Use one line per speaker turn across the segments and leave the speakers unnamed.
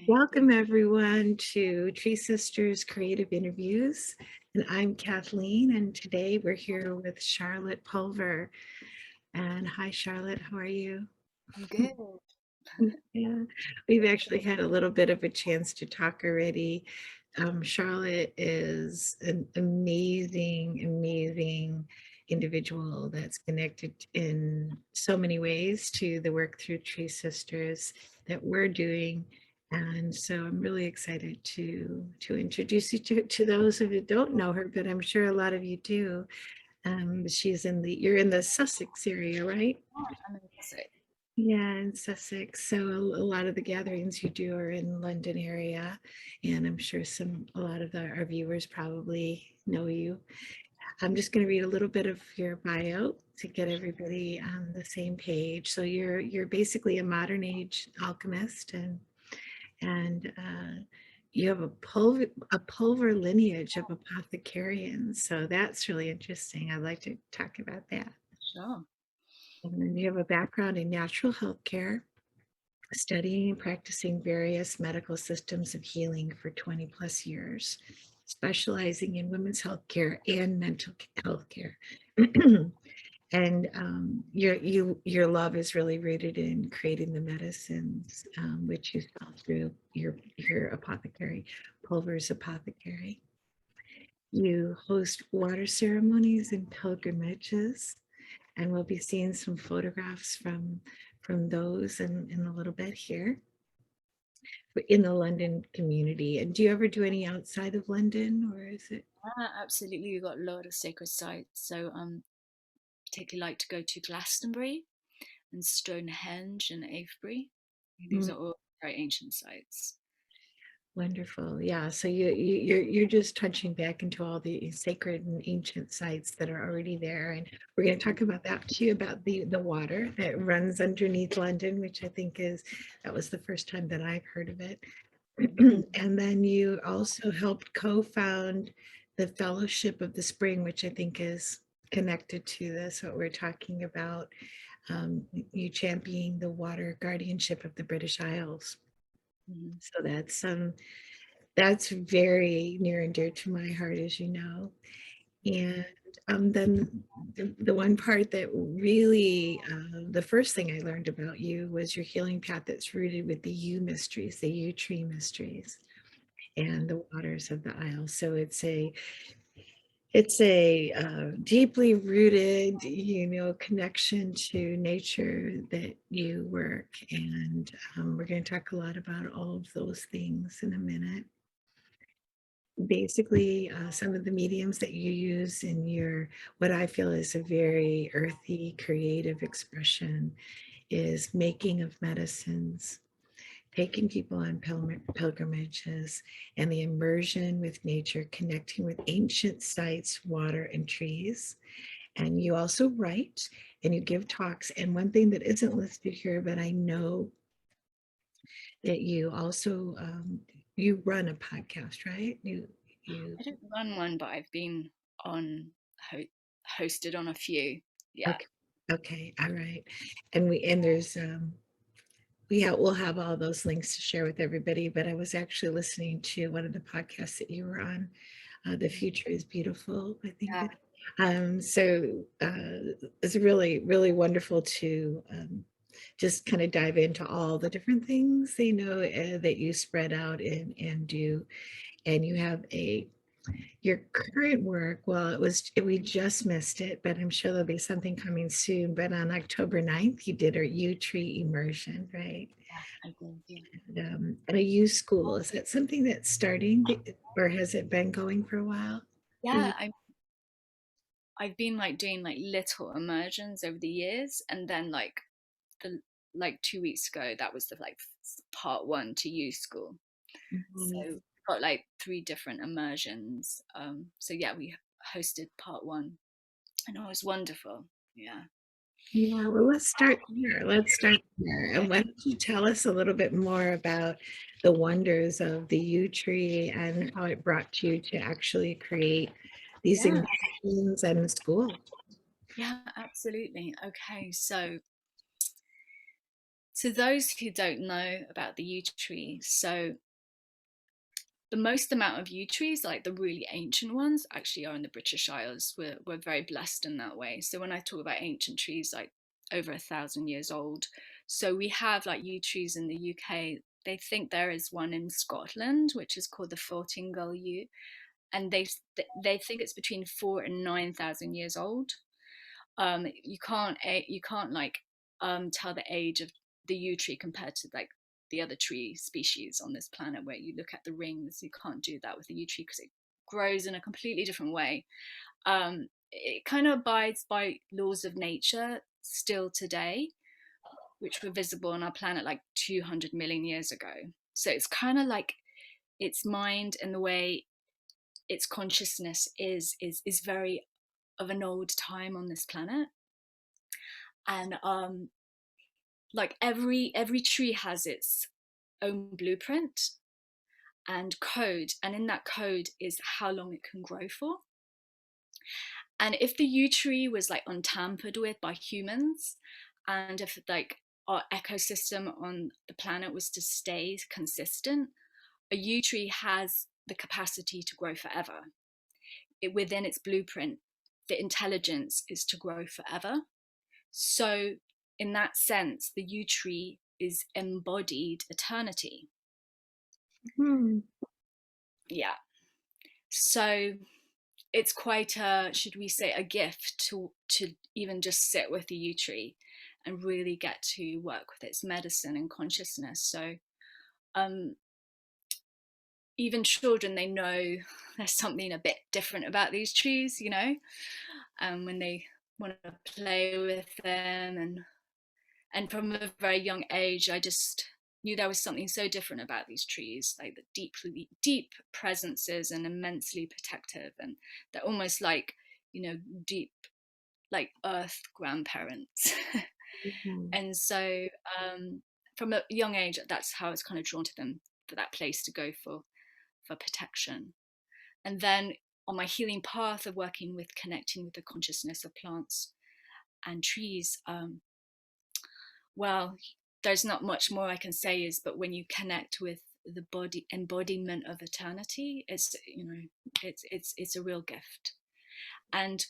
Okay.
Welcome everyone to Treesisters Creative Interviews. And I'm Kathleen, and today we're here with Charlotte Pulver. And hi, Charlotte, how are you?
I'm good.
Yeah, we've actually had a little bit of a chance to talk already. Charlotte is an amazing, amazing individual that's connected in so many ways to the work through Tree Sisters that we're doing. And so I'm really excited to introduce you to those of you who don't know her, but I'm sure a lot of you do. You're in the Sussex area, right?
I'm in Sussex.
Yeah, in Sussex. So a lot of the gatherings you do are in London area, and I'm sure a lot of our viewers probably know you. I'm just going to read a little bit of your bio to get everybody on the same page. So you're basically a modern age alchemist, and you have a pulver lineage of apothecarians. So that's really interesting. I'd like to talk about that.
Sure.
And then you have a background in natural health care, studying and practicing various medical systems of healing for 20 plus years, specializing in women's health care and mental health care. And your love is really rooted in creating the medicines, which you saw through your apothecary, Pulver's Apothecary. You host water ceremonies and pilgrimages, and we'll be seeing some photographs from those in a little bit here in the London community. And do you ever do any outside of London, or is it?
Yeah, absolutely. We've got a lot of sacred sites. So particularly like to go to Glastonbury and Stonehenge and Avebury. These
Mm,
are all very ancient sites.
wonderful. Yeah. So you're just touching back into all the sacred and ancient sites that are already there. And we're going to talk about that too, about the water that runs underneath London, which I think that was the first time that I've heard of it. And then you also helped co-found the Fellowship of the Spring, which I think is connected to this, what we're talking about. You championing the water guardianship of the British Isles.
Mhm.
So that's very near and dear to my heart, as you know. And then the one part that really, the first thing I learned about you was your healing path that's rooted with the U mysteries, the Utree mysteries, and the waters of the Isle. So it's a deeply rooted, connection to nature that you work, and we're going to talk a lot about all of those things in a minute. Basically, some of the mediums that you use in your what I feel is a very earthy, creative expression is making of medicines, taking people on pilgrimages, and the immersion with nature, connecting with ancient sites, water, and trees. And you also write and you give talks. And one thing that isn't listed here, but I know that you also you run a podcast, right? You
I don't run one, but I've been on ho- hosted on a few. Yeah.
okay, okay, all right. And there's we'll have all those links to share with everybody. But I was actually listening to one of the podcasts that you were on. The future is beautiful, I think
Yeah.
that. So it's really, really wonderful to just kind of dive into all the different things that you spread out and do. And you have your current work, well, we just missed it, but I'm sure there'll be something coming soon. But on October 9th, you did a Utree immersion, right?
I did. Yeah.
And a U school. Is that something that's starting or has it been going for a while?
Yeah. I've been like doing like little immersions over the years, and then the like 2 weeks ago, that was the like part one to U school.
Mhm.
So got like three different immersions. So yeah, we hosted part one, and it was wonderful. Yeah.
Yeah, well, let's start there. Let's start there. And why don't you tell us a little bit more about the wonders of the U tree and how it brought you to actually create these
Yeah.
immersions and school?
Yeah, absolutely. Okay, so So those who don't know about the yew tree, so the most amount of yew trees, like the really ancient ones, actually are in the British Isles. We're very blessed in that way. So when I talk about ancient trees, like over 1,000 years old, so we have like yew trees in the UK. They think there is one in Scotland, which is called the Fortingal yew, and they think it's between 4 and 9,000 years old. You can't like tell the age of the yew tree compared to like the other tree species on this planet, where you look at the rings. You can't do that with the yew tree because it grows in a completely different way. It kind of abides by laws of nature still today, which were visible on our planet like 200 million years ago. So it's kind of like its mind and the way its consciousness is very of an old time on this planet. And like every tree has its own blueprint and code, and in that code is how long it can grow for. And if the yew tree was like untampered with by humans, and if like our ecosystem on the planet was to stay consistent, a yew tree has the capacity to grow forever. Within its blueprint, the intelligence is to grow forever. So in that sense, the yew tree is embodied eternity.
Hmm.
Yeah. So it's quite a, should we say, a gift to even just sit with the yew tree and really get to work with its medicine and consciousness. So um, even children, they know there's something a bit different about these trees, when they want to play with them, and from a very young age, I just knew there was something so different about these trees, like the deep presences and immensely protective, and they're almost like, deep, like earth grandparents.
Mhm.
And so from a young age, that's how I was kind of drawn to them, for that place to go for protection. And then on my healing path of working with connecting with the consciousness of plants and trees, well, there's not much more I can say, but when you connect with the body embodiment of eternity, it's a real gift. And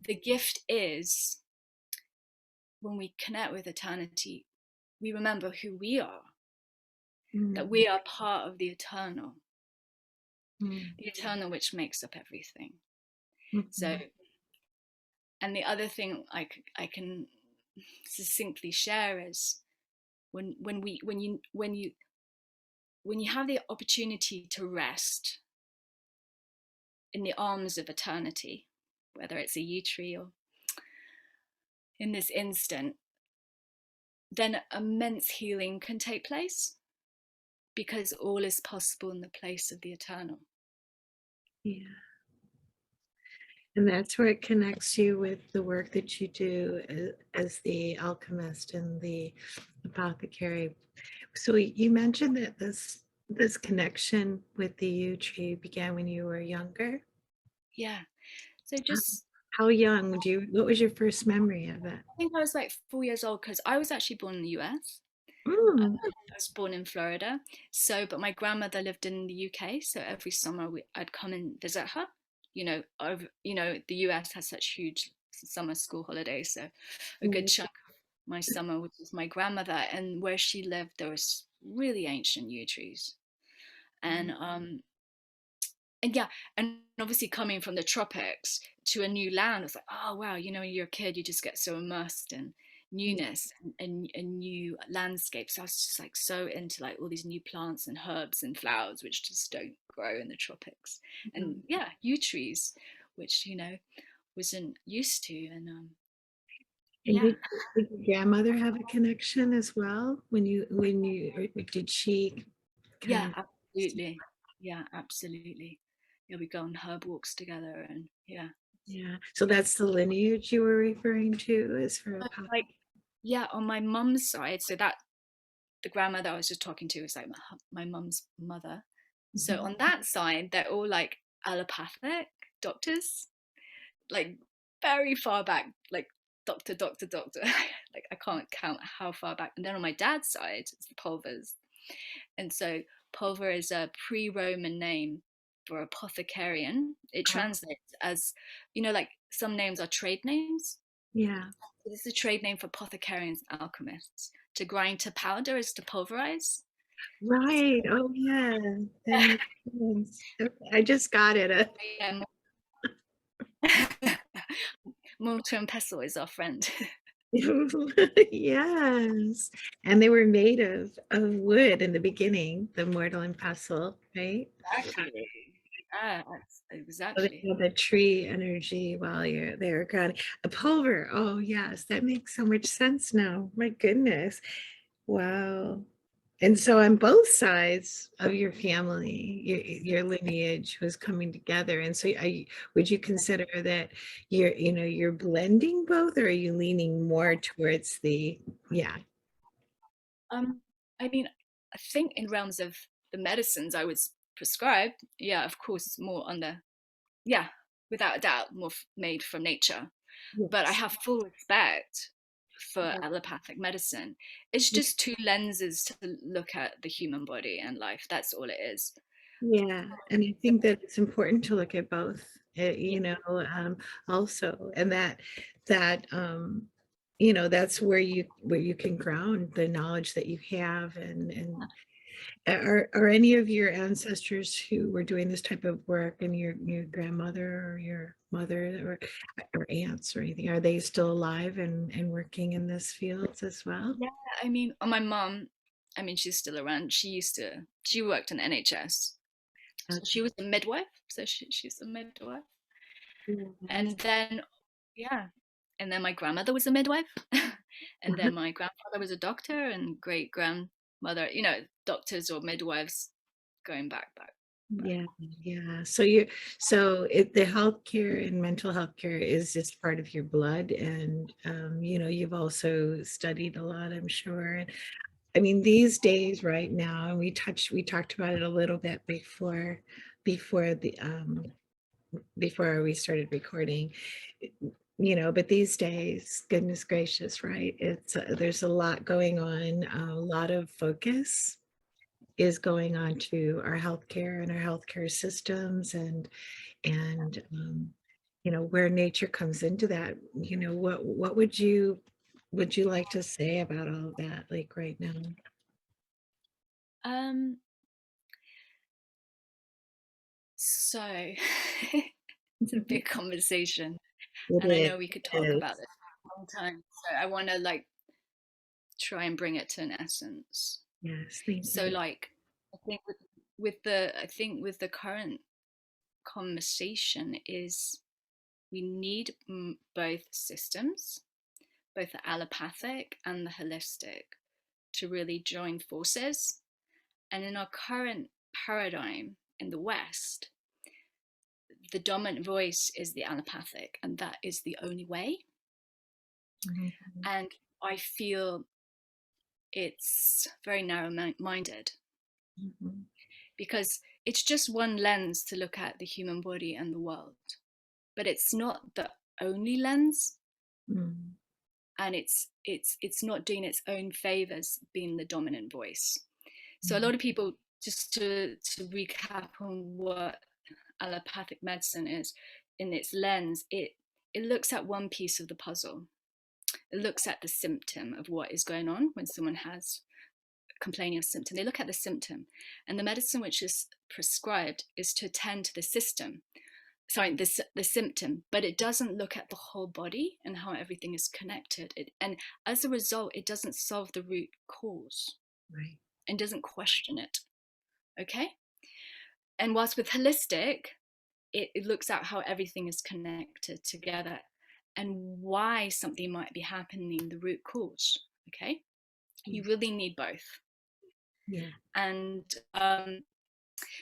the gift is, when we connect with eternity, we remember who we are, that
Mm.
we are part of
Mm.
the eternal which makes up everything. So,
Mhm.
and the other thing I can succinctly share is, when you have the opportunity to rest in the arms of eternity, whether it's a yew tree or in this instant, then immense healing can take place, because all is possible in the place of the eternal.
Yeah. And that's where it connects you with the work that you do as the alchemist and the apothecary. So you mentioned that this connection with the yew tree began when you were younger.
Yeah. So
How,
just,
how young do you? What was your first memory of it?
I think I was like 4 years old, because I was actually born in the US.
Mm.
I was born in Florida. So, but my grandmother lived in the UK. So every summer I'd come and visit her. The US has such huge summer school holidays. So a good
Mm.
chunk of my summer was with my grandmother. And where she lived, there was really ancient yew trees. And yeah, and obviously coming from the tropics to a new land, it's like, oh wow, when you're a kid, you just get so immersed in newness and new landscapes. So I was just like so into like all these new plants and herbs and flowers which just don't grow in the tropics. And
Mhm.
yeah, yew trees, which wasn't used to. And
And
yeah,
did your grandmother have a connection as well or did she
yeah,
kind of?
absolutely, yeah, absolutely. Yeah, we go on herb walks together, and yeah.
Yeah. So that's the lineage you were referring to is for a
Like, yeah, on my mum's side, so that the grandmother I was just talking to was like my mum's mother. So
Mhm.
on that side, they're all like allopathic doctors, like very far back, like doctor, doctor, doctor. Like I can't count how far back. And then on my dad's side, it's the Pulvers. And so Pulver is a pre-Roman name for apothecarian. It
Oh,
translates as, like some names are trade names.
yeah.
This is a trade name for apothecarians and alchemists. To grind to powder is to pulverize.
Right. Oh, yeah. That makes sense. Okay, I just got it.
Yeah, mortar and pestle is our friend.
Yes. And they were made of wood in the beginning, the mortal and pestle, right?
Exactly. Yeah,
So they
exactly.
have the tree energy while you're there grounding. A pulver. Oh, yes. That makes so much sense now. My goodness. Wow. And so on both sides of your family, your lineage was coming together. And so would you consider that you're blending both, or are you leaning more towards yeah.
Um, I mean, I think in realms of the medicines I was prescribed, yeah, of course, more on the, yeah, without a doubt, more made from nature. But I
Yes.
have full respect for
Yeah.
allopathic medicine. It's just two lenses to look at the human body and life. That's all it is.
Yeah, and I think that it's important to look at both,
Yeah.
also, and that that's where you can ground the knowledge that you have, and are any of your ancestors who were doing this type of work, and your grandmother or your mother or aunts or anything, are they still alive and working in this field as well?
Yeah, I mean, my mum, I mean, she's still around. She worked in NHS. So she
Okay.
was a midwife. So she's a midwife.
Yes.
And then, yeah. And then my grandmother was a midwife. And then my grandfather was a doctor and great grandmother, doctors or midwives going back.
Yeah, yeah. The healthcare and mental health care is just part of your blood, and you've also studied a lot, I'm sure. And I mean, these days, right now, and we talked about it a little bit before the before we started recording. But these days, goodness gracious, right? There's a lot going on, a lot of focus is going on to our healthcare and our healthcare systems, and where nature comes into that. What would you like to say about all of that, like right now?
Um, so it's a big conversation,
It
and I
is.
know we could
It
talk about
is.
this for a long time. So I want to like try and bring it to an essence.
Yes, thank
So
you.
like, I think with the current conversation is we need both systems, both the allopathic and the holistic, to really join forces. And in our current paradigm in the West, the dominant voice is the allopathic, and that is the only way.
Mhm,
And I feel it's very narrow minded
mhm,
because it's just one lens to look at the human body and the world, but it's not the only lens,
mhm,
and it's not doing its own favors being the dominant voice. So a
mhm,
lot of people, just to recap on what allopathic medicine is in its lens, it looks at one piece of the puzzle. It looks at the symptom of what is going on when someone has complaining of symptom. They look at the symptom, and the medicine which is prescribed is to attend to the system. Sorry, the symptom, but it doesn't look at the whole body and how everything is connected. And as a result, it doesn't solve the root cause
right.
and doesn't question it. Okay. And whilst with holistic, it looks at how everything is connected together and why something might be happening, the root cause. Okay. You
Yeah.
really need both.
Yeah.
And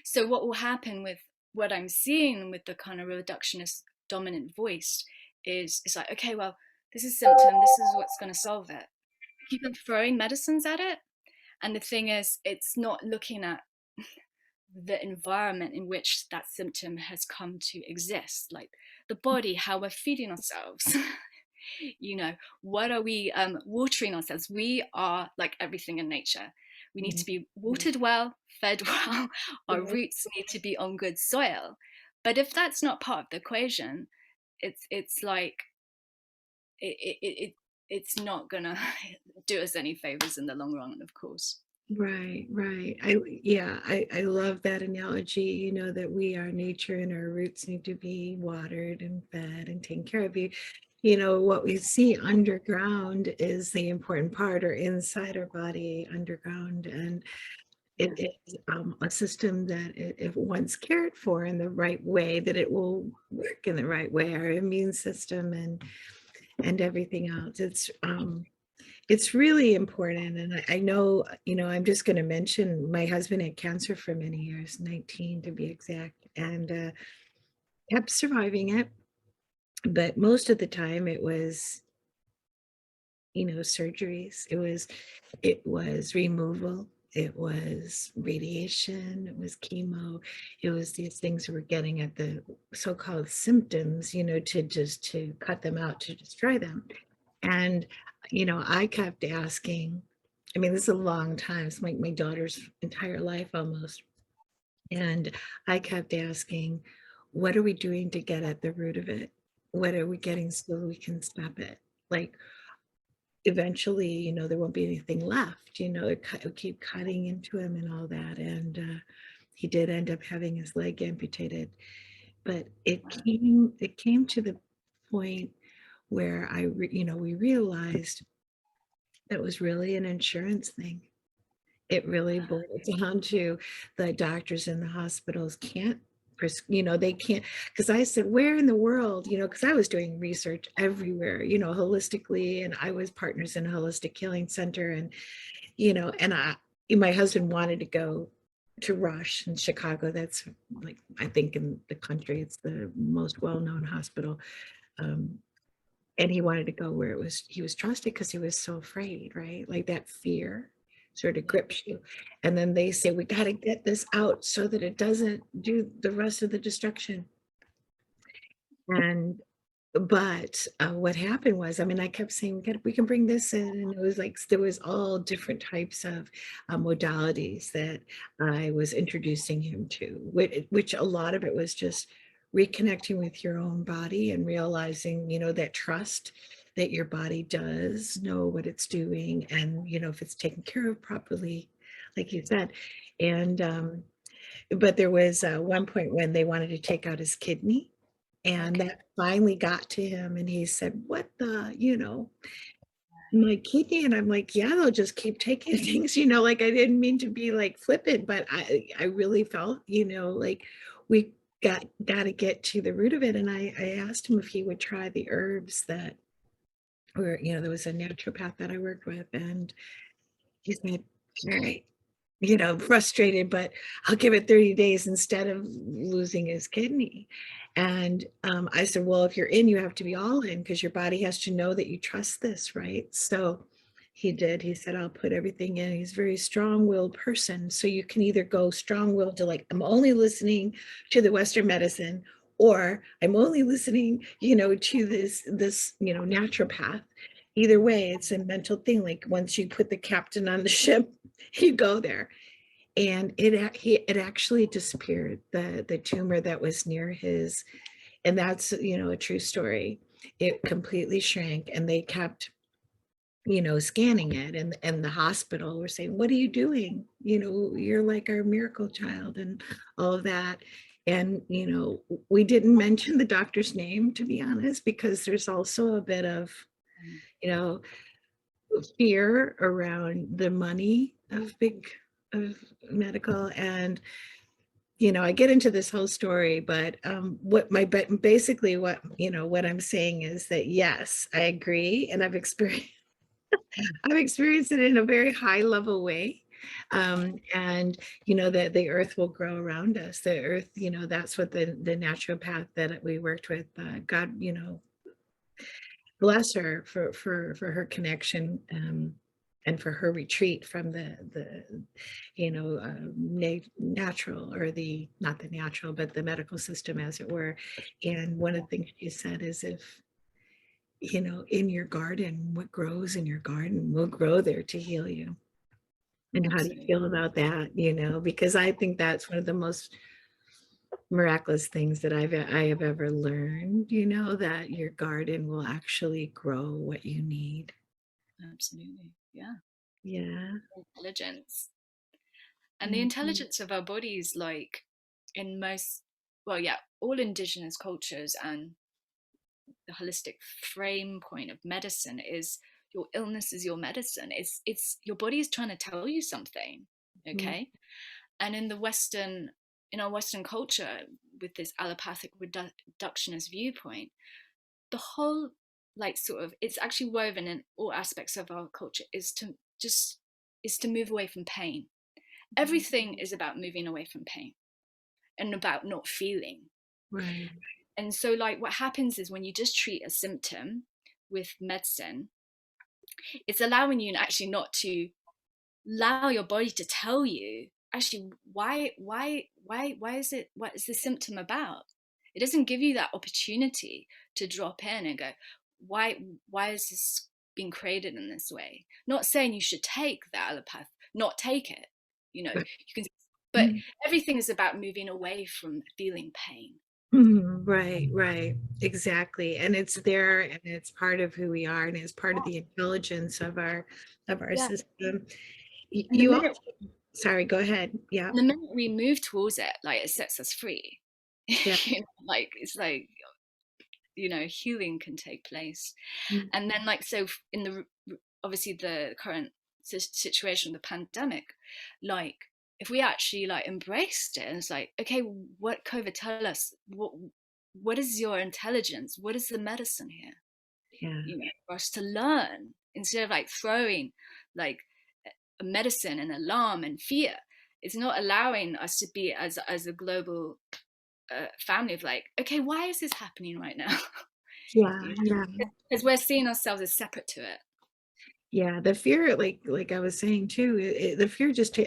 so, what will happen with what I'm seeing with the kind of reductionist dominant voice is it's like, okay, well, this is symptom, this is what's going to solve it. Keep on throwing medicines at it. And the thing is, it's not looking at the environment in which that symptom has come to exist, like the body, how we're feeding ourselves, You know, what are we watering ourselves? We are like everything in nature. We need
Yeah.
to be watered well, fed well. Our
Yeah.
roots need to be on good soil. But if that's not part of the equation, it's like it's not gonna do us any favors in the long run, of course.
Right, right. I love that analogy, that we are nature and our roots need to be watered and fed and taken care of. What we see underground is the important part, or inside our body underground. And it
Yeah,
is a system that if once cared for in the right way, that it will work in the right way, our immune system and everything else. It's really important. And I know, I'm just going to mention my husband had cancer for many years, 19 to be exact, and kept surviving it. But most of the time it was, surgeries. It was removal. It was radiation. It was chemo. It was these things we were getting at the so-called symptoms, to cut them out, to destroy them. And, I kept asking, I mean, this is a long time. It's like my daughter's entire life almost. And I kept asking, what are we doing to get at the root of it? What are we getting so we can stop it? Like, eventually, there won't be anything left, it would keep cutting into him and all that. And he did end up having his leg amputated. But it came to the point where we realized that was really an insurance thing. It really boiled down to the doctors in the hospitals can't, they can't, because I said, where in the world, because I was doing research everywhere, holistically, and I was partners in a holistic healing center. And, my husband wanted to go to Rush in Chicago. That's like, I think in the country, it's the most well-known hospital. Um, and he wanted to go where he was trusted, because he was so afraid, right? Like that fear sort of
yeah,
grips you. And then they say, we got to get this out so that it doesn't do the rest of the destruction. And but what happened was, I mean, I kept saying, we can bring this in, and it was like there was all different types of modalities that I was introducing him to, which a lot of it was just reconnecting with your own body and realizing, that trust that your body does know what it's doing, and if it's taken care of properly, like you said. And but there was one point when they wanted to take out his kidney, and
okay.
that finally got to him, and he said, what the, my kidney? And I'm like, yeah, they'll just keep taking things, like, I didn't mean to be like flippant, but I really felt, like we got to get to the root of it. And I asked him if he would try the herbs that were, there was a naturopath that I worked with, and he said, all right, frustrated, but I'll give it 30 days instead of losing his kidney. And I said, well, if you're in, you have to be all in, because your body has to know that you trust this, right? So he did. He said, I'll put everything in. He's a very strong-willed person. So you can either go strong-willed to, like, I'm only listening to the Western medicine, or I'm only listening, to this, naturopath. Either way, it's a mental thing. Like, once you put the captain on the ship, you go there. And it actually disappeared, the tumor that was near his, and that's, a true story. It completely shrank, and they kept, scanning it, and the hospital were saying, what are you doing? You're like our miracle child, and all of that. And we didn't mention the doctor's name, to be honest, because there's also a bit of, you know fear around the money of medical. And I get into this whole story, but basically what I'm saying is that, yes, I agree, and I've experienced it in a very high level way. And that the earth will grow around us. The earth, that's what the naturopath that we worked with, God, bless her for her connection, and for her retreat from the natural, or the not the natural, but the medical system, as it were. And one of the things she said is, in your garden, what grows in your garden will grow there to heal you. And how do you
Absolutely.
feel about that? Because I think that's one of the most miraculous things that I have ever learned, that your garden will actually grow what you need.
Absolutely. Yeah.
Yeah.
Intelligence. And the
Mhm.
intelligence of our bodies, like in most, well, yeah, all indigenous cultures, and the holistic frame point of medicine is your illness is your medicine. It's your body is trying to tell you something.
Mhm.
Okay. And in our Western culture, with this allopathic reductionist viewpoint, the whole, like, sort of, it's actually woven in all aspects of our culture, just is to move away from pain. Everything is about moving away from pain and about not feeling.
Right.
And so, like, what happens is when you just treat a symptom with medicine, it's allowing you actually not to allow your body to tell you actually why is it, what is the symptom about. It doesn't give you that opportunity to drop in and go, why why is this being created in this way. Not saying you should take the allopath, not take it,
Right.
you can, but
Mhm.
everything is about moving away from feeling pain.
Mhm. Right, right. Exactly. And it's there and it's part of who we are and it's part of the intelligence of our
Yeah.
system.
And the
You
minute
also, sorry, go ahead. Yeah.
and the minute we move towards it, like, it sets us free.
Yeah.
Like, it's like, healing can take place.
Mm.
And then, like, so in the obviously the current situation, the pandemic, like, if we actually, like, embraced it and it's like, okay, what COVID tell us, what is your intelligence, what is the medicine here,
Yeah.
for us to learn, instead of, like, throwing, like, a medicine and alarm and fear. It's not allowing us to be as a global family of, like, okay, why is this happening right now?
Yeah. Yeah.
Because we're seeing ourselves as separate to it.
Yeah, the fear, like I was saying too, the fear just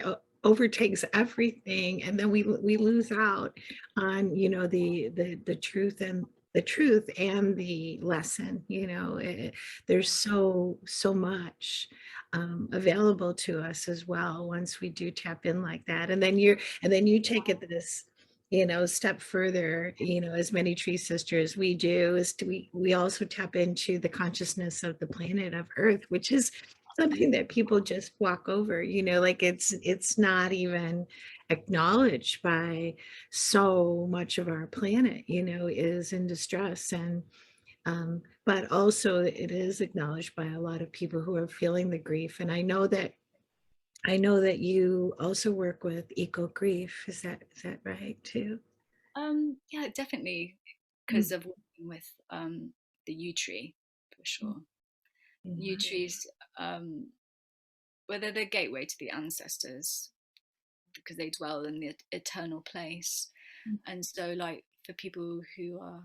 overtakes everything, and then we lose out on the truth and the lesson. There's so much available to us as well once we do tap in like that, and then you take it this step further, as many tree sisters we do, we also tap into the consciousness of the planet of Earth, which is something that people just walk over, like it's not even acknowledged by so much of our planet, is in distress. And but also it is acknowledged by a lot of people who are feeling the grief. And I know that you also work with eco grief. Is that right too?
Yeah, definitely,
Mm.
because of working with the Utree, for sure.
Yeah.
Utrees, um, whether they're gateway to the ancestors, because they dwell in the eternal place. And so, like, for people who are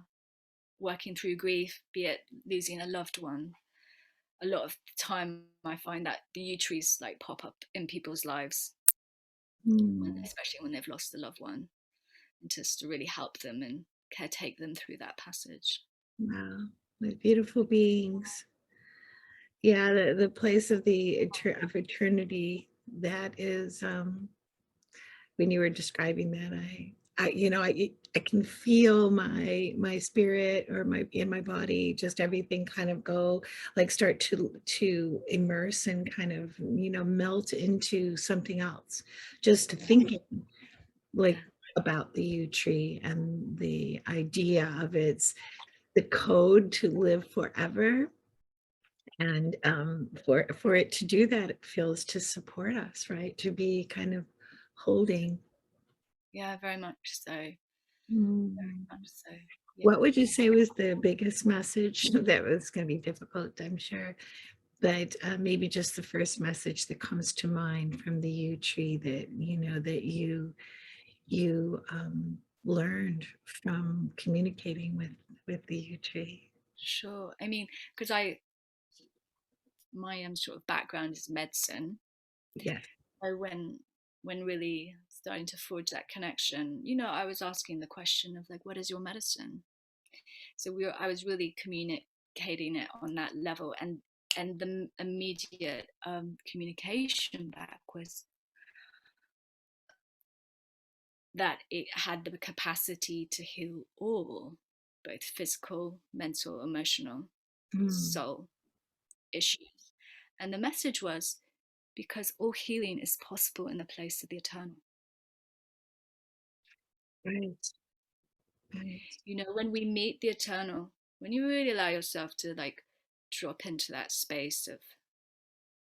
working through grief, be it losing a loved one, a lot of the time I find that the Utrees, like, pop up in people's lives,
Mm.
especially when they've lost a loved one, and just to really help them and caretake them through that passage.
Wow. What beautiful beings. Yeah, the place of of eternity, that is, when you were describing that, I can feel my spirit or my in my body, just everything kind of go, like, start to immerse and kind of, melt into something else. Just thinking,
Yeah.
like, about the yew tree and the idea of the code to live forever. And for it to do that, it feels to support us, right? To be kind of holding.
Yeah, very much so. Very
Mm.
much so. Yeah.
What would you say was the biggest message? That was going to be difficult, I'm sure, but maybe just the first message that comes to mind from the yew tree that you learned from communicating with the yew tree.
Sure. I mean, because my sort of background is medicine.
Yes.
So when really starting to forge that connection, I was asking the question of, like, what is your medicine? So I was really communicating it on that level, and the immediate communication back was that it had the capacity to heal all, both physical, mental, emotional,
Mm,
soul issues. And the message was, because all healing is possible in the place of the eternal.
right, right.
You know, when we meet the eternal, when you really allow yourself to like drop into that space of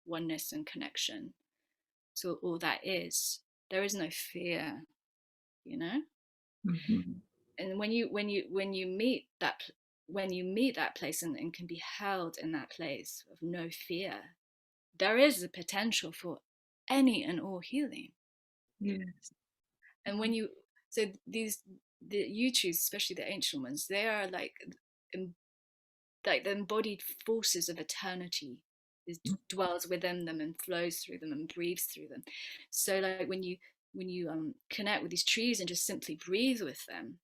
oneness and connection to all that is, there is no fear, you know.
Mhm.
And when you meet that, when you meet that place, and can be held in that place of no fear, there is a potential for any and all healing.
Yes.
And when you, so these, the Utrees, especially the ancient ones, they are like the embodied forces of eternity. It dwells within them and flows through them and breathes through them. So like when you connect with these trees and just simply breathe with them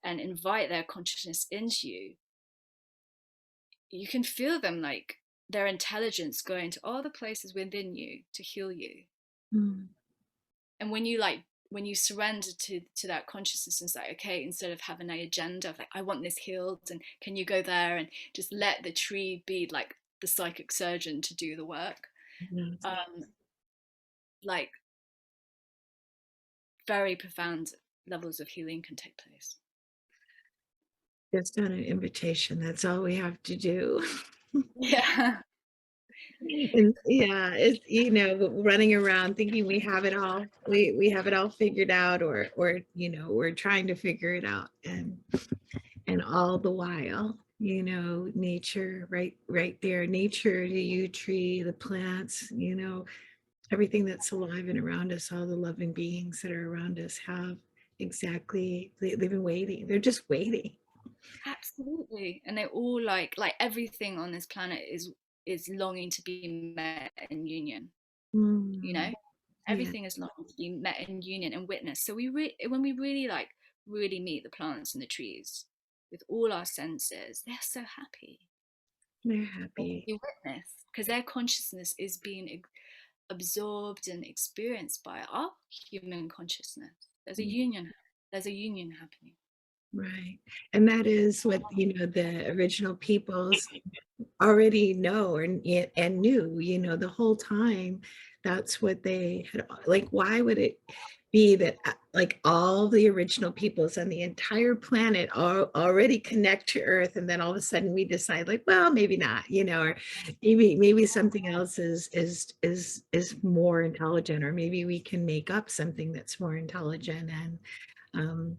and invite their consciousness into you, you can feel them, like their intelligence going to all the places within you to heal you.
Mm,
And when you surrender to that consciousness and say, okay, instead of having an agenda of like, I want this healed, and can you go there, and just let the tree be like the psychic surgeon to do the work,
yes.
um like very profound levels of healing can take place.
Just on an invitation. That's all we have to do.
Yeah.
And yeah, it's running around thinking we have it all. We have it all figured out, or we're trying to figure it out, and all the while, nature right there, nature, the Utree, the plants, everything that's alive and around us, all the loving beings that are around us have exactly they've been waiting. They're just waiting.
Absolutely. And they all like everything on this planet is longing to be met in union, you know.
Mm, yeah.
Everything is longing to be met in union and witnessed. So when we really like really meet the plants and the trees with all our senses, they're so happy.
They're
They can
happy.
be witnessed because their consciousness is being absorbed and experienced by our human consciousness. There's a
Mm,
union. There's a union happening.
right. And that is what, the original peoples already know, and knew, the whole time. That's what they had. Like, why would it be that like all the original peoples on the entire planet already connect to Earth, and then all of a sudden we decide, like, well, maybe not, or maybe something else is more intelligent, or maybe we can make up something that's more intelligent. And um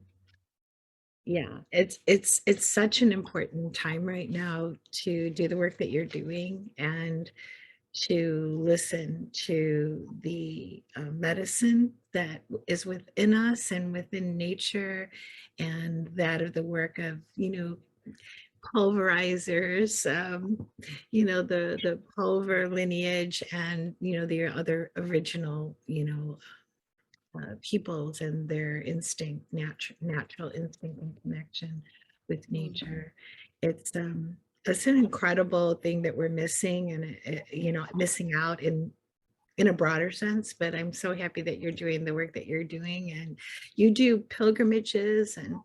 yeah, it's such an important time right now to do the work that you're doing, and to listen to the medicine that is within us and within nature, and that of the work of, pulverizers, the pulver lineage, and the other original, peoples, and their natural instinct and connection with
Mm.
nature. It's an incredible thing that we're missing, and missing out in a broader sense. But I'm so happy that you're doing the work that you're doing, and you do pilgrimages. And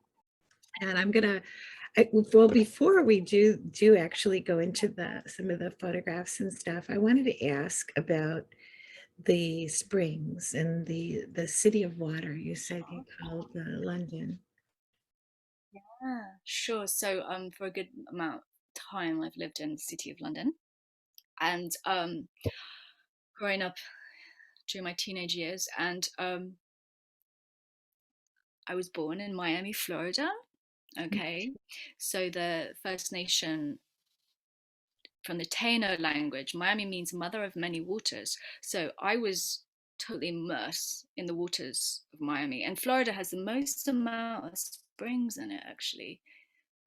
well, before we do actually go into the some of the photographs and stuff, I wanted to ask about the springs and the city of water. You said you called London.
Yeah, sure. So for a good amount of time I've lived in the city of London, and growing up during my teenage years, and I was born in Miami, Florida. Okay, so the First Nation, from the Taino language, Miami means mother of many waters. So I was totally immersed in the waters of Miami. And Florida has the most amount of springs in it, actually.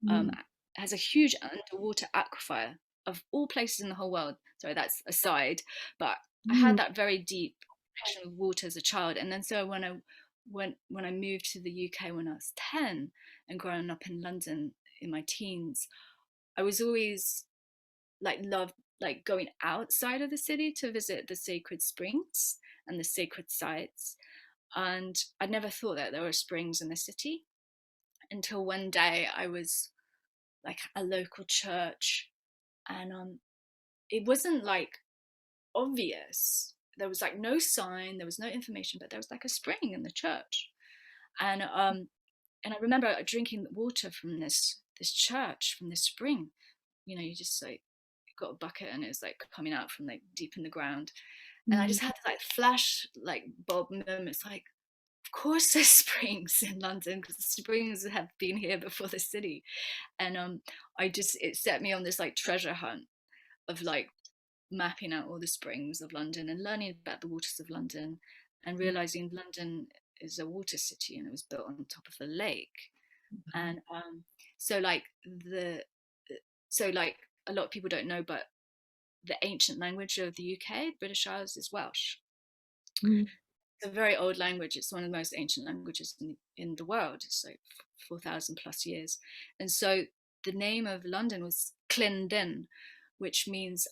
Um,
Mm,
has a huge underwater aquifer of all places in the whole world. Sorry, that's aside. But I had
mm,
that very deep connection with water as a child. And then so when I moved to the UK when I was 10 and growing up in London in my teens, I was always like loved like going outside of the city to visit the sacred springs and the sacred sites. And I'd never thought that there were springs in the city until one day I was like a local church, and it wasn't like obvious. There was like no sign, there was no information, but there was like a spring in the church. And I remember drinking water from this church, from this spring. You know, you just like got a bucket and it was like coming out from like deep in the ground. And I
Mm.
just had to like flash like bulb moments like, of course there's springs in London because the springs have been here before the city. And it set me on this like treasure hunt of like mapping out all the springs of London and learning about the waters of London, and realizing London is a water city and it was built on top of a lake. And so like the so like a lot of people don't know, but the ancient language of the UK, British Isles, is Welsh.
Mm.
It's a very old language. It's one of the most ancient languages in the world. It's like 4,000 plus years. And so the name of London was Clydyn, which means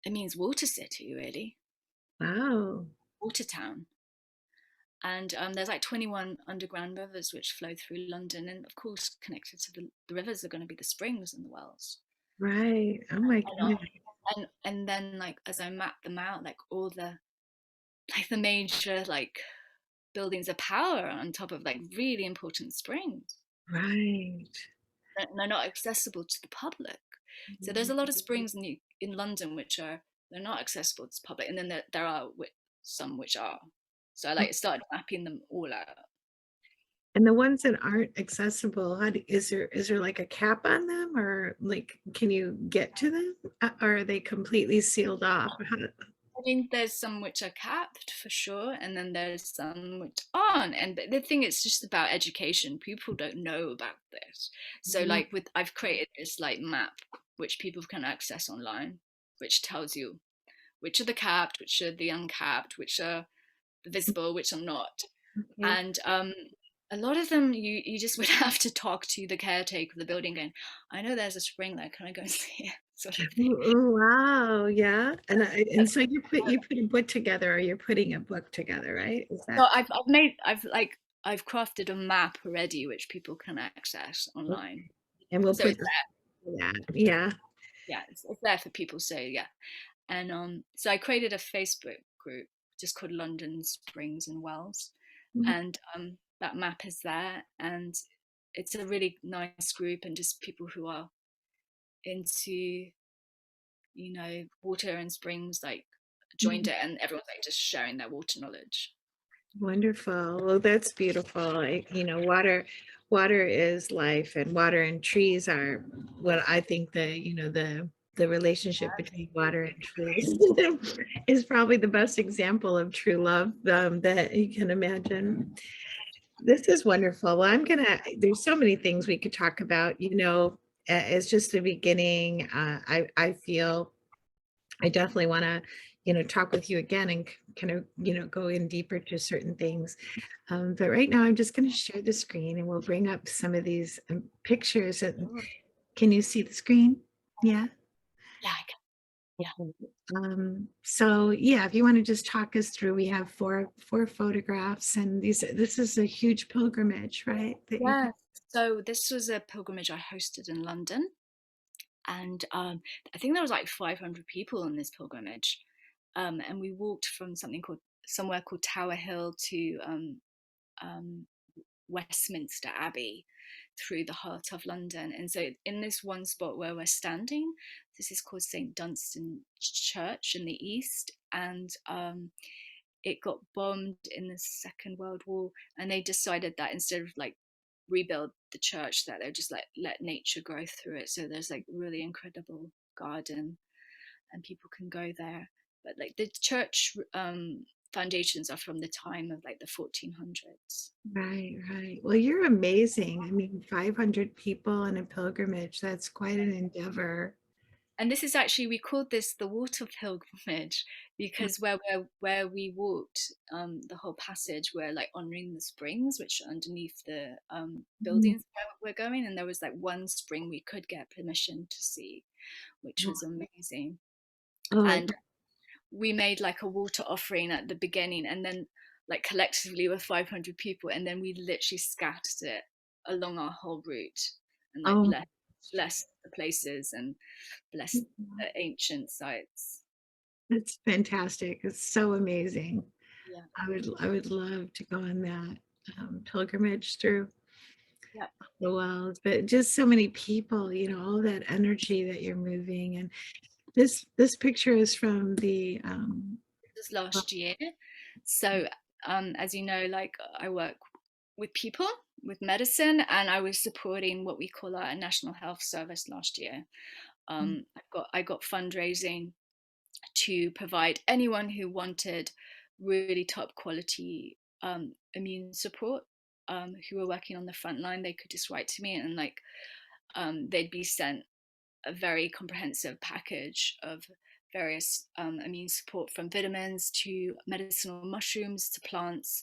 it means water city, really,
Wow.
water town. And there's like 21 underground rivers which flow through London, and of course, connected to the rivers are going to be the springs and the wells.
Right. Oh my
And,
goodness.
and then like as I mapped them out, like all the like the major like buildings of power on top of like really important springs,
Right.
and they're not accessible to the public. So there's a lot of springs in London which are they're not accessible to the public, and then there are some which are. So I like started mapping them all out.
And the ones that aren't accessible, is there like a cap on them, or like can you get to them? Or are they completely sealed off?
I mean, there's some which are capped for sure, and then there's some which aren't. And the thing is just about education. People don't know about this. So
Mhm.
like I've created this like map which people can access online, which tells you which are the capped, which are the uncapped, which are the visible, which are not.
Okay.
And a lot of them you just would have to talk to the caretaker of the building going, I know there's a spring there, can I go and see it? Sort of thing.
Oh, oh, wow, yeah. And so you put a book together, or you're putting a book together, right? Is
So
that
I've crafted a map already which people can access online.
okay? And we'll
So
put
it's
this that. Yeah.
yeah, it's there for people. So yeah, and so I created a Facebook group just called London Springs and Wells,
Mhm.
and that map is there, and it's a really nice group and just people who are into water and springs like joined
Mhm.
it, and everyone's like just sharing their water knowledge.
Wonderful. Well, that's beautiful. Water is life, and water and trees are what I think the relationship between water and trees is probably the best example of true love that you can imagine. This is wonderful. Well, there's so many things we could talk about, it's just the beginning. I feel I definitely want to, talk with you again and kind of, go in deeper to certain things. But right now, I'm just going to share the screen and we'll bring up some of these pictures. And
Oh,
can you see the screen? Yeah.
yeah, I can. Yeah.
Okay. So yeah, if you want to just talk us through, we have four photographs, and this is a huge pilgrimage, right? That you
Yeah. So this was a pilgrimage I hosted in London, and I think there was like 500 people on this pilgrimage, and we walked from somewhere called Tower Hill to um, Westminster Abbey through the heart of London. And so, in this one spot where we're standing, this is called St Dunstan Church in the east, and it got bombed in the Second World War, and they decided that instead of like rebuild the church, that they'll just let nature grow through it. So there's like really incredible garden, and people can go there. But like the church foundations are from the time of like the 1400s.
Right, right. Well, you're amazing. I mean, 500 people on a pilgrimage, that's quite an endeavor.
And this is actually, we called this the water pilgrimage because where we walked the whole passage, we're like honoring the springs which are underneath the
Mhm.
buildings where we're going, and there was like one spring we could get permission to see, which was amazing.
Oh,
And we made like a water offering at the beginning, and then like collectively with 500 people, and then we literally scattered it along our whole route and like
oh,
bless the places and bless the ancient sites.
that's fantastic. It's so amazing.
Yeah,
I would love to go on that pilgrimage through
yeah.
the world, but just so many people, all that energy that you're moving. And this picture is from the
This was last year. So, as you know, like I work with people with medicine, and I was supporting what we call our National Health Service last year. I got fundraising to provide anyone who wanted really top quality immune support, who were working on the front line. They could just write to me, and like they'd be sent a very comprehensive package of various immune support, from vitamins to medicinal mushrooms to plants,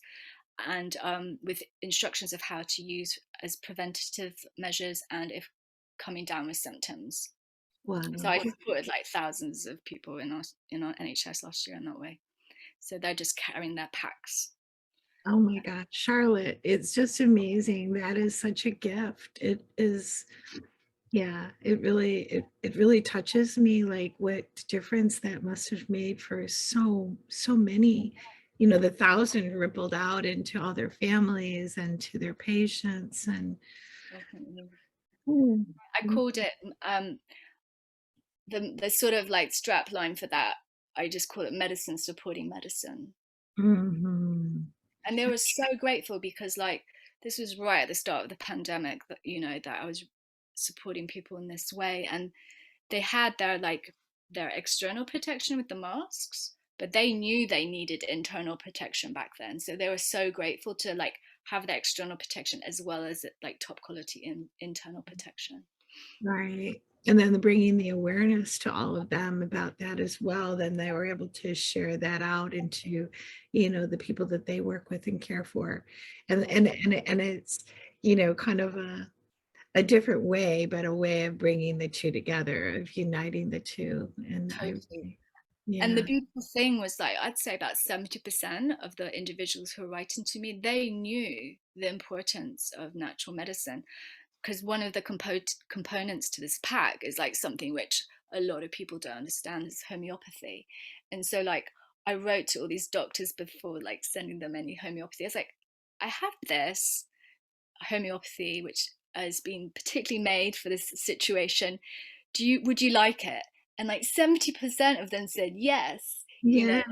and with instructions of how to use as preventative measures and if coming down with symptoms. So
wow.
I supported like thousands of people in our NHS last year in that way. So they're just carrying their packs.
Oh my God, Charlotte, it's just amazing. That is such a gift. It is, yeah, it really touches me, like what difference that must have made for so many. The thousand rippled out into all their families and to their patients and
Definitely.
mm,
I called it um, the sort of like strap line for that. I just call it medicine supporting medicine.
mhm.
And they were so grateful because like this was right at the start of the pandemic, that that I was supporting people in this way, and they had their external protection with the masks, but they knew they needed internal protection back then, so they were so grateful to like have that external protection as well as like top quality internal protection.
Right. And then bringing the awareness to all of them about that as well, then they were able to share that out into, the people that they work with and care for. And
Yeah,
and it's, kind of a different way, but a way of bringing the two together, of uniting the two. And
totally. And the
yeah.
beautiful thing was like I'd say about 70% of the individuals who were writing to me, they knew the importance of natural medicine, because one of the components to this pack is like something which a lot of people don't understand, is homeopathy. And so like I wrote to all these doctors before like sending them any homeopathy. I was like, I have this homeopathy which has been particularly made for this situation. Would you like it? And like 70% of them said yes,
Yeah.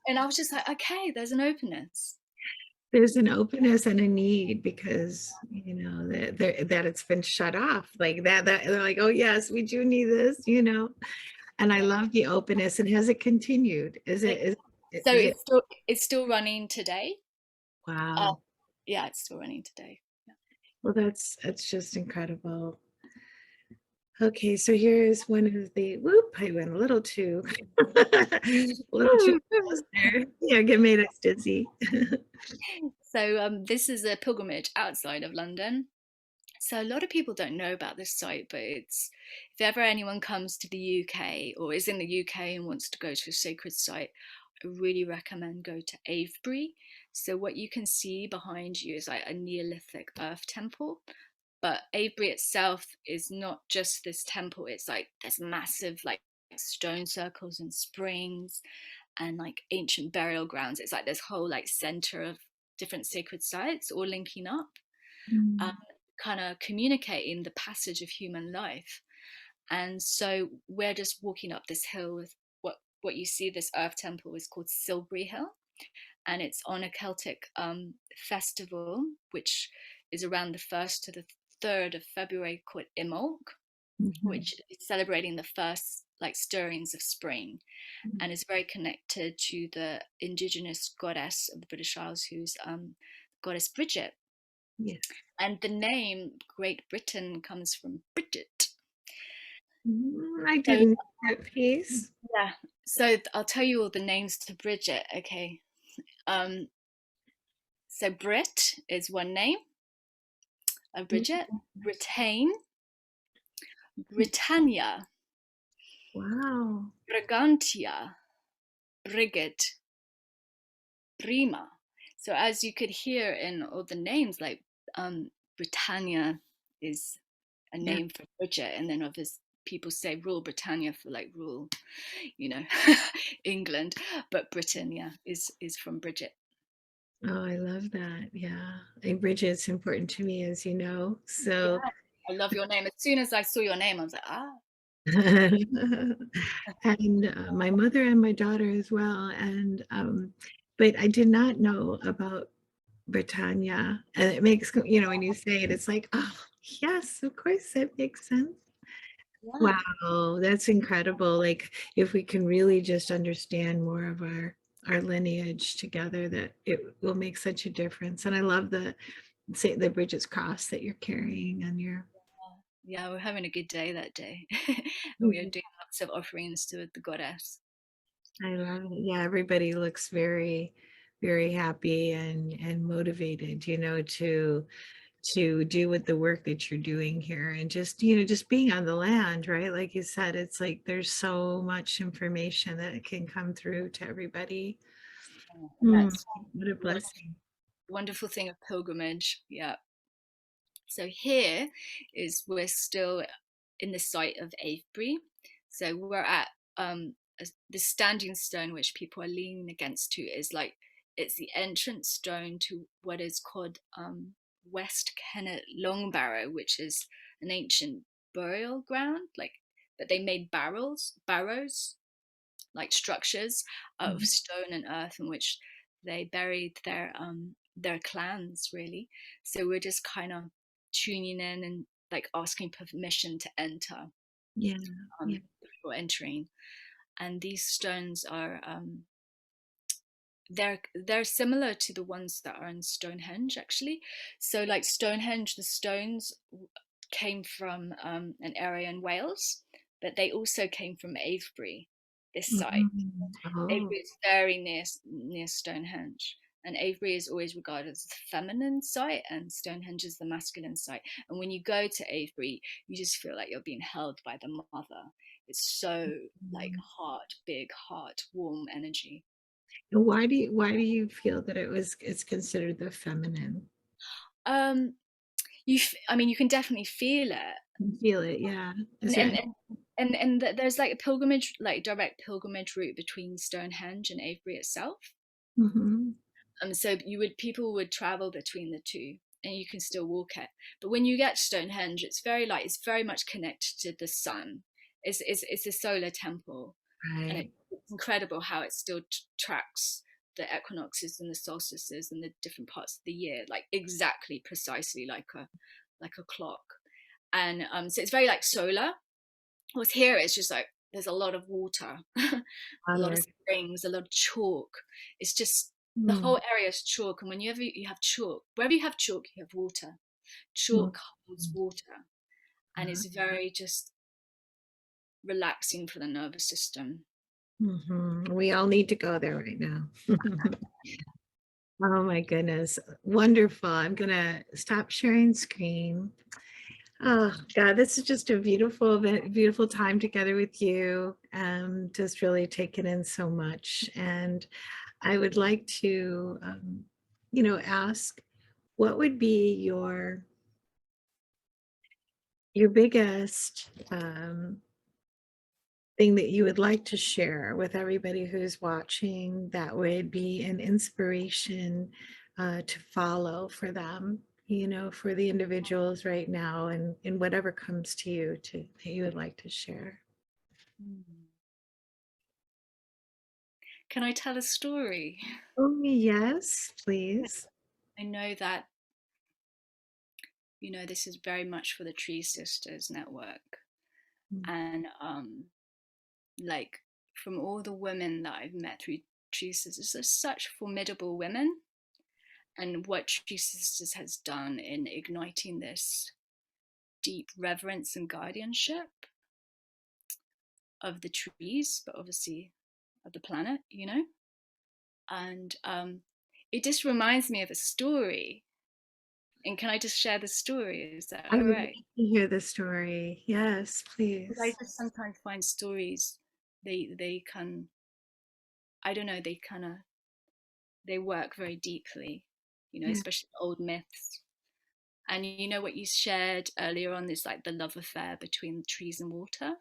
and I was just like, okay, there's an openness.
There's an openness and a need because, that it's been shut off like that they're like, oh yes, we do need this. And I
Yeah.
love the openness. And has it continued? Is it,
Like, so
is it,
it's still running today. Uh,
wow.
yeah, it's still running today. Yeah.
Well, that's just incredible. Okay, so here's one of the whoop, I went a little too a little too fast there. Yeah, get made us dizzy.
So this is a pilgrimage outside of London. So a lot of people don't know about this site, but it's, if ever anyone comes to the UK or is in the UK and wants to go to a sacred site, I really recommend go to Avebry. So what you can see behind you is like a Neolithic earth temple, but Avebury itself is not just this temple. It's like there's massive like stone circles and springs and like ancient burial grounds. It's like this whole like center of different sacred sites all linking up, um,
Mm,
kind of communicating the passage of human life. And so we're just walking up this hill with what you see. This earth temple is called Silbury Hill, and it's on a Celtic festival, which is around the 1st to the 3rd of February, called Imbolc,
mhm,
which is celebrating the first like stirrings of spring,
mm,
and is very connected to the indigenous goddess of the British Isles, who's goddess Bridget.
yes.
And the name Great Britain comes from Bridget.
I
So
didn't know that piece.
yeah, so I'll tell you all the names to Bridget. Okay. Um, so Brit is one name of Bridget. Britain, Britannia,
Wow.
Brigantia, Brigid, Prima. So as you could hear in all the names, like Britannia is a
Yeah.
name for Bridget, and then obviously people say rule Britannia for like rule, you know, England, but Britannia is from Bridget.
Oh, I love that. Yeah. And Bridget's important to me, as you know.
Yeah,
So,
I love your name. As soon as I saw your name, I was like, ah.
and my mother and my daughter as well. And, but I did not know about Britannia. And it makes, when you say it, it's like, oh, yes, of course, that makes sense.
Yeah.
Wow, that's incredible. Like if we can really just understand more of our lineage together, that it will make such a difference. And I love the say the Bridget's cross that you're carrying on your.
Yeah, we're having a good day that day. And we are doing lots of offerings to the goddess.
I love it. Yeah, everybody looks very, very happy and motivated, to do with the work that you're doing here, and just being on the land, right? Like you said, it's like there's so much information that can come through to everybody.
And that's
What a
one
blessing.
wonderful thing of pilgrimage. Yeah. So here is we're still in the site of Avebry. So we're at the standing stone which people are leaning against to is like it's the entrance stone to what is called West Kennet Long Barrow, which is an ancient burial ground. Like, but they made barrows, like structures out of
Mhm.
stone and earth in which they buried their clans really. So we're just kind of tuning in and like asking permission to enter
Yeah, yeah.
before entering. And these stones are they're similar to the ones that are in Stonehenge actually. So like Stonehenge, the stones came from an area in Wales, but they also came from Avebury, this site.
Oh,
Avebury is very near Stonehenge, and Avebury is always regarded as the feminine site, and Stonehenge is the masculine site. And when you go to Avebury, you just feel like you're being held by the mother. It's so like
mm.
big heart, warm energy.
And why do you feel that it's considered the feminine?
Um, I mean, you can definitely feel it,
You feel it, yeah. Is
and
there
and and. There's like a pilgrimage, like direct pilgrimage route between Stonehenge and Avebury itself.
Mhm.
So people would travel between the two, and you can still walk it. But when you get to Stonehenge, it's very much connected to the sun. It's a solar temple, and
Right.
it's incredible how it still tracks the equinoxes and the solstices and the different parts of the year, like exactly precisely like a clock. And so it's very like solar. Whereas here it's just like there's a lot of water, a lot of
Water.
springs, a lot of chalk. It's just the
Mm,
whole area is chalk, and whenever you have chalk, wherever you have chalk, you have water.
mm,
Chalk holds water, and
uh,
is very just relaxing for the nervous system.
We all need to go there right now. Oh my goodness. Wonderful. I'm gonna stop sharing screen. Oh God, this is just a beautiful, beautiful time together with you. Just really taken in so much. And I would like to, ask what would be your biggest thing that you would like to share with everybody who's watching that would be an inspiration to follow for them, for the individuals right now, and whatever comes to you that you would like to share.
Mm. Can I tell a story?
Oh, yes, please.
I know that this is very much for the Treesisters network, and like from all the women that I've met through Treesisters, they're such formidable women, and what Treesisters has done in igniting this deep reverence and guardianship. of the trees, but obviously of the planet, you know. And it just reminds me of a story. And can I just share the story? Is that
I
all
would
right?
love to hear the story. Yes,
Because I
please.
just sometimes find stories, they can, I don't know, they kind of, they work very deeply, you know,
Yeah.
especially old myths. And you know what you shared earlier on is like the love affair between trees and water.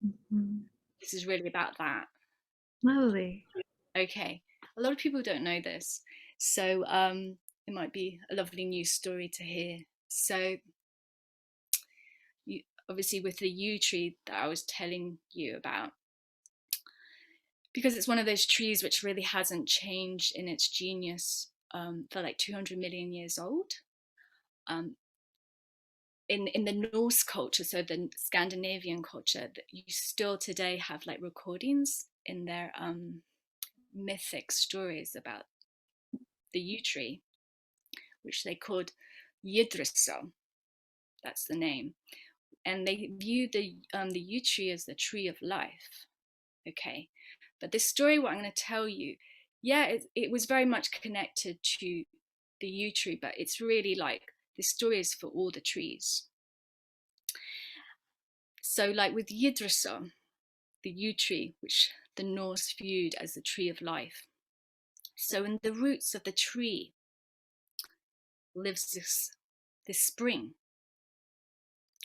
Mhm.
This is really about that.
Lovely.
Okay, a lot of people don't know this, so it might be a lovely news story to hear. So, you, obviously, with the yew tree that I was telling you about, because it's one of those trees which really hasn't changed in its genius for like 200 million years old. Um, in the Norse culture, so the Scandinavian culture, that you still today have like recordings in their mythic stories about the yew tree, which they called Yggdrasil. That's the name, and they view the yew tree as the tree of life. Okay, but this story, what I'm going to tell you, yeah, it was very much connected to the yew tree, but it's really like this story is for all the trees. So, like with Yggdrasil, the yew tree, which the Norse viewed as the tree of life. So, in the roots of the tree lives this spring,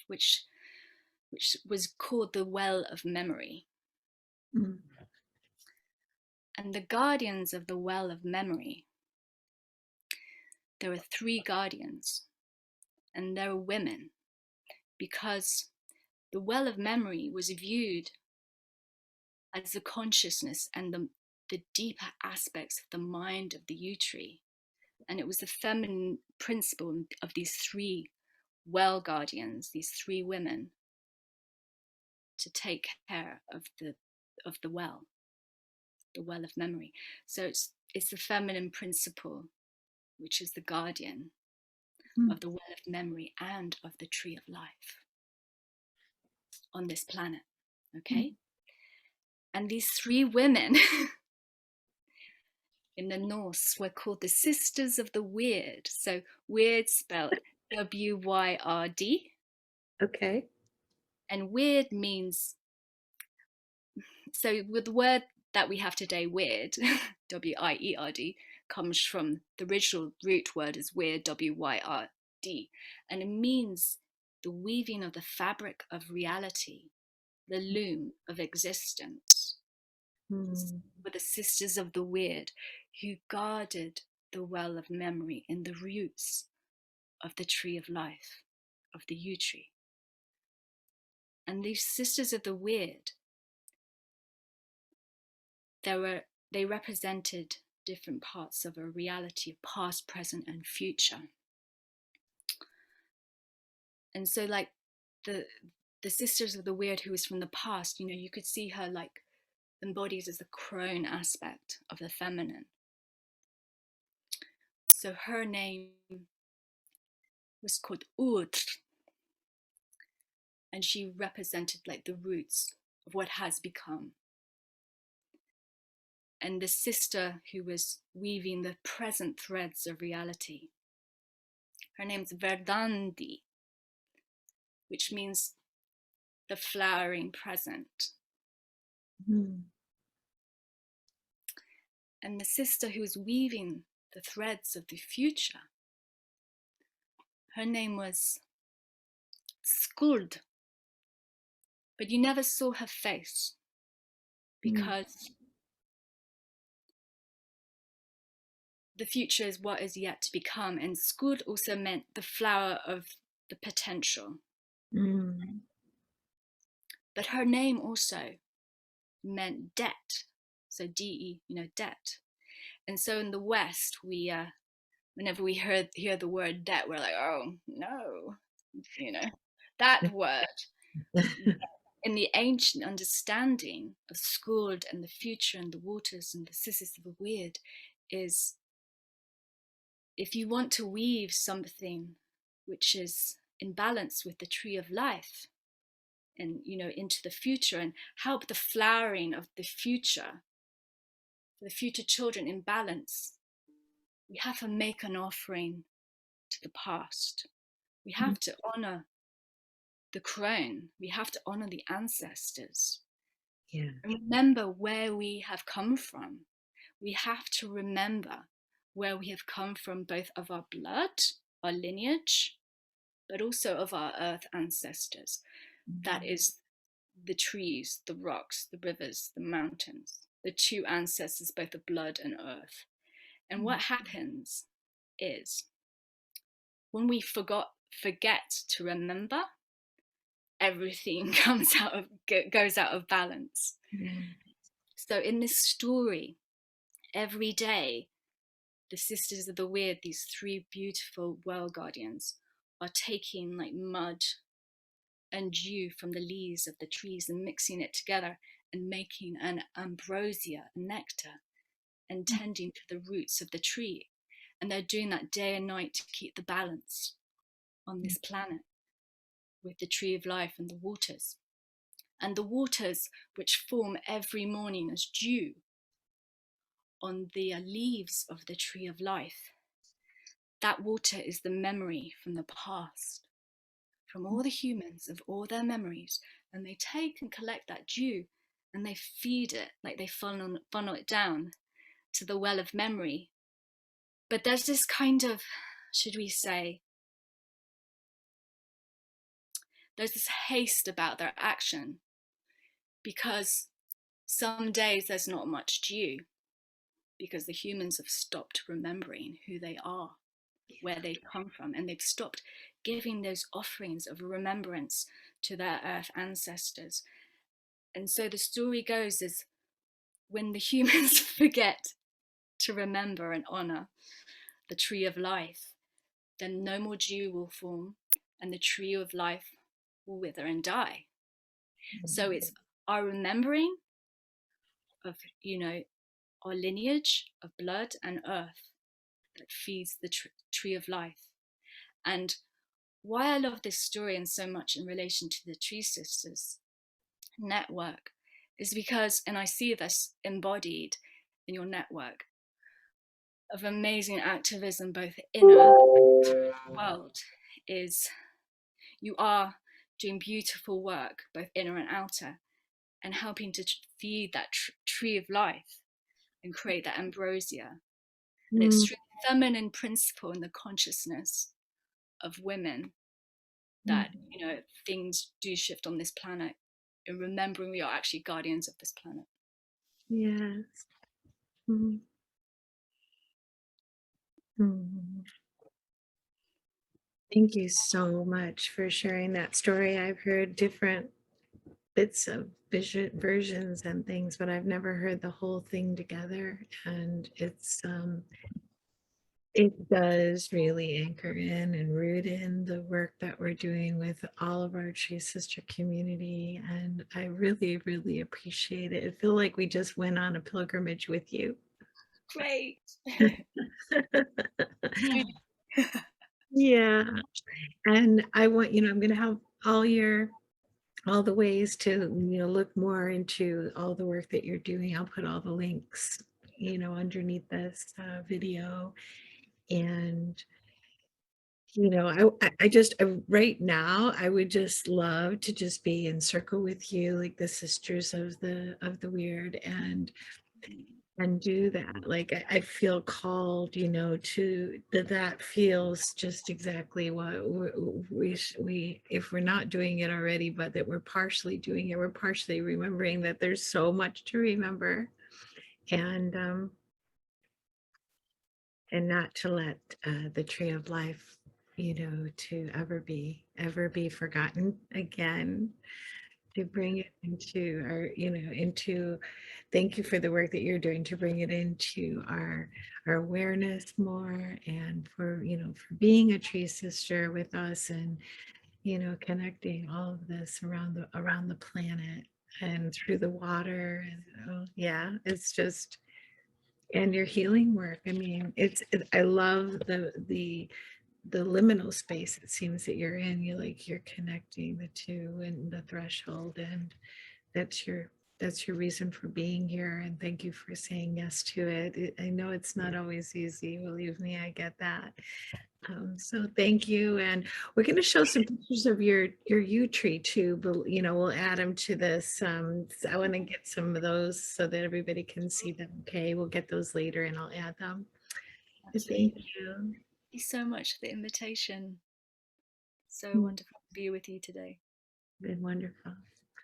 which was called the well of memory.
Mm.
And the guardians of the well of memory, there are three guardians, and they're women, because the well of memory was viewed as the consciousness and the deeper aspects of the mind of the Utree. And it was the feminine principle of these three well guardians, these three women, to take care of the well of memory. So it's the feminine principle, which is the guardian
Mm.
of the well of memory and of the tree of life on this planet.
Mm.
Okay? And these three women in the Norse were called the Sisters of the Weird. So weird spelled Wyrd.
Okay.
And weird means, so with the word that we have today, weird, Wierd, comes from the original root word is weird, Wyrd. And it means the weaving of the fabric of reality, the loom of existence.
Mm.
Were the Sisters of the Weird who guarded the well of memory in the roots of the tree of life, of the yew tree. And these Sisters of the Weird, they represented different parts of a reality of past, present, and future. And so, like the the Sisters of the Weird, who was from the past, you know, you could see her like embodied as the crone aspect of the feminine. So her name was called Utree, and she represented like the roots of what has become. And the sister who was weaving the present threads of reality, her name's Verdandi, which means the flowering present.
Mm.
And the sister who was weaving the threads of the future, her name was Skuld, but you never saw her face
Mm.
because the future is what is yet to become. And Skuld also meant the flower of the potential.
Mm.
But her name also meant debt. So DE, you know, debt. And so in the West, we whenever we hear the word debt, we're like, oh no, you know, that word. In the ancient understanding of Skuld and the future and the waters and the sisters of the weird, is if you want to weave something which is in balance with the tree of life, and, you know, into the future, and help the flowering of the future, for the future children in balance. We have to make an offering to the past. We have to honor the crown. We have to honor the ancestors.
Yeah.
Remember where we have come from. We have to remember where we have come from, both of our blood, our lineage, but also of our earth ancestors. That is the trees, the rocks, the rivers, the mountains, the two ancestors, both of blood and earth. And what happens is, when we forget to remember, everything goes out of balance.
Yeah.
So in this story, every day, the Sisters of the Weird, these three beautiful world guardians, are taking like mud and dew from the leaves of the trees and mixing it together and making an ambrosia, a nectar, and tending to the roots of the tree. And they're doing that day and night to keep the balance on this planet with the tree of life and the waters. And the waters which form every morning as dew on the leaves of the tree of life, that water is the memory from the past, from all the humans, of all their memories. And they take and collect that dew and they feed it, like they funnel it down to the well of memory. But there's this kind of, should we say, there's this haste about their action, because some days there's not much dew, because the humans have stopped remembering who they are, where they come from, and they've stopped giving those offerings of remembrance to their earth ancestors. And so the story goes is, when the humans forget to remember and honor the tree of life, then no more dew will form and the tree of life will wither and die. So it's our remembering of, you know, our lineage of blood and earth that feeds the tree of life. And why I love this story and so much in relation to the Treesisters network is because, and I see this embodied in your network of amazing activism, both inner and through the world, is you are doing beautiful work, both inner and outer, and helping to feed that tree of life and create that ambrosia. And it's
Mm,
through the feminine principle in the consciousness of women that, you know, things do shift on this planet, and remembering we are actually guardians of this planet.
yes. Mm, mm. Thank you so much for sharing that story. I've heard different bits of versions and things, but I've never heard the whole thing together. And it does really anchor in and root in the work that we're doing with all of our Tree Sister community. And I really, really appreciate it. I feel like we just went on a pilgrimage with you.
Great.
Yeah. And I want, I'm going to have all the ways to, look more into all the work that you're doing. I'll put all the links, underneath this video. And right now, I would just love to just be in circle with you, like the sisters of the weird, and do that. Like I feel called, to that feels just exactly what we if we're not doing it already, but that we're partially doing it, we're partially remembering that there's so much to remember, and not to let the tree of life, to ever be forgotten again, to bring it into our, thank you for the work that you're doing to bring it into our awareness more, and for being a tree sister with us, and connecting all of this around the planet and through the water, and yeah, it's just, and your healing work. I mean, I love the the liminal space it seems that you're in. You're connecting the two and the threshold, and that's your that's your reason for being here. And thank you for saying yes to it. I know it's not always easy, believe me, I get that. So thank you, and we're going to show some pictures of your Utree too. But we'll add them to this. So I want to get some of those so that everybody can see them. Okay, we'll get those later, and I'll add them. But thank
Absolutely.
you.
Thank you so much for the invitation. So
It's
wonderful to be with you today.
been wonderful.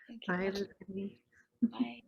Thank you.
Bye,
Much.
everybody.
Bye.